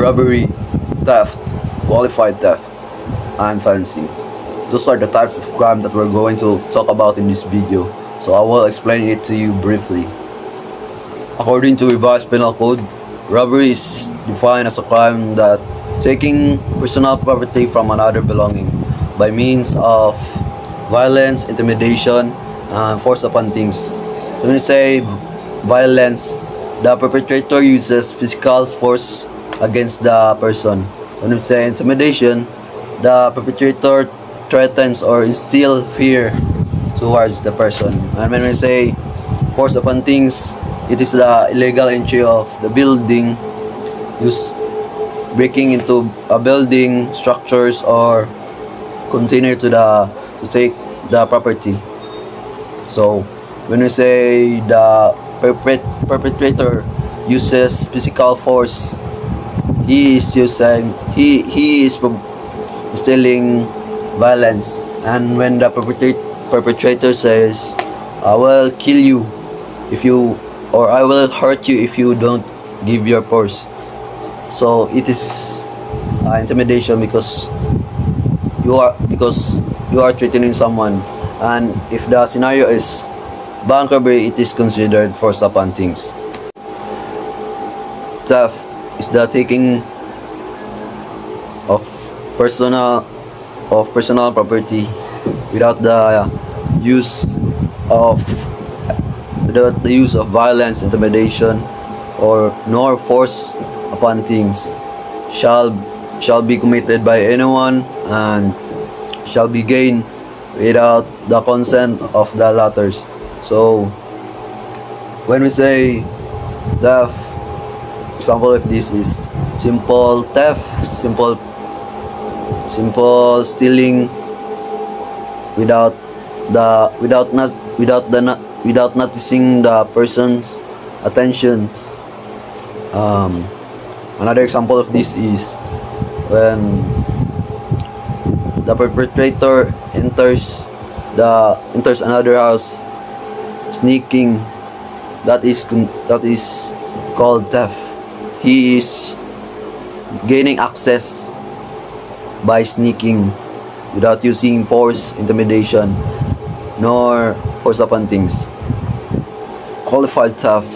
robbery, theft, qualified theft, and fencing. Those are the types of crime that we're going to talk about in this video, so I will explain it to you briefly. According to Revised Penal Code, robbery is defined as a crime that taking personal property from another belonging by means of violence, intimidation, and force upon things. When we say violence, the perpetrator uses physical force against the person. When we say intimidation, the perpetrator threatens or instills fear towards the person. And when we say force upon things, it is the illegal entry of the building, breaking into a building, structures, or container to take the property. So when we say the perpetrator uses physical force, he is instilling violence. And when the perpetrator says, "I will kill you if you," or "I will hurt you if you don't give your purse," so it is intimidation because you are threatening someone. And if the scenario is bank robbery, it is considered force upon things. Theft is the taking of personal property without the use of violence, intimidation, or nor force upon things. Shall be committed by anyone and shall be gained without the consent of the latters. So when we say theft, example of this is simple theft, simple stealing without noticing the person's attention. Another example of this is when the perpetrator enters another house sneaking. That is called theft. He is gaining access by sneaking without using force, intimidation, nor force upon things. Qualified theft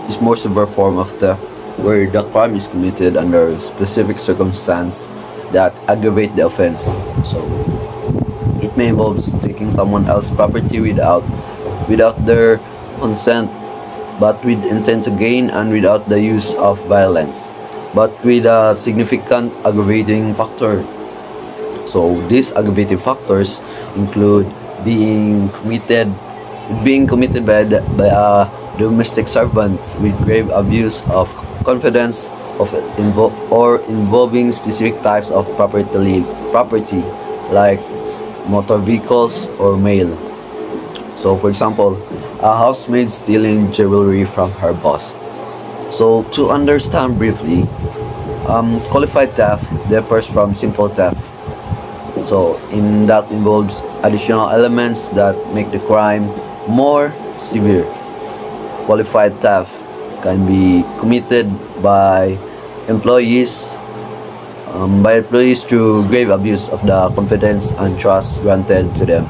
is more severe form of theft, where the crime is committed under specific circumstance that aggravate the offense. So it may involve taking someone else's property without their consent, but with intent to gain, and without the use of violence, but with a significant aggravating factor. So these aggravating factors include being committed by a domestic servant with grave abuse of confidence or involving specific types of property like motor vehicles or mail. So for example, a housemaid stealing jewelry from her boss. So to understand briefly, qualified theft differs from simple theft. So in that involves additional elements that make the crime more severe. Qualified theft can be committed by employees through grave abuse of the confidence and trust granted to them.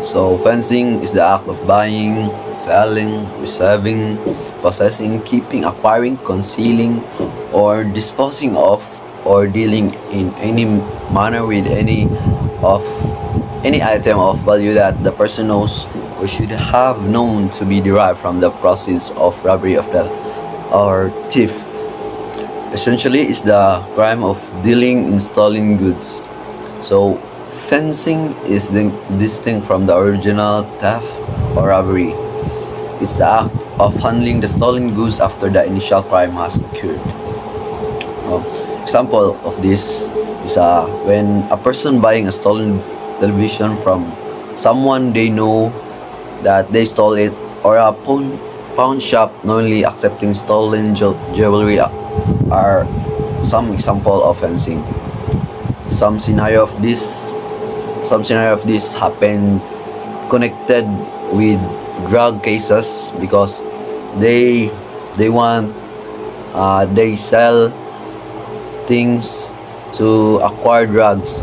So fencing is the act of buying, selling, receiving, possessing, keeping, acquiring, concealing, or disposing of, or dealing in any manner with any item of value that the person knows or should have known to be derived from the proceeds of robbery or theft. Essentially, is the crime of dealing in stolen goods. So fencing is distinct from the original theft or robbery. It's the act of handling the stolen goods after the initial crime has occurred. Example of this is when a person buying a stolen television from someone they know that they stole it, or a pawn shop knowingly accepting stolen jewelry are some example of fencing. Some scenario of this happen connected with drug cases, because they they want they sell things to acquire drugs.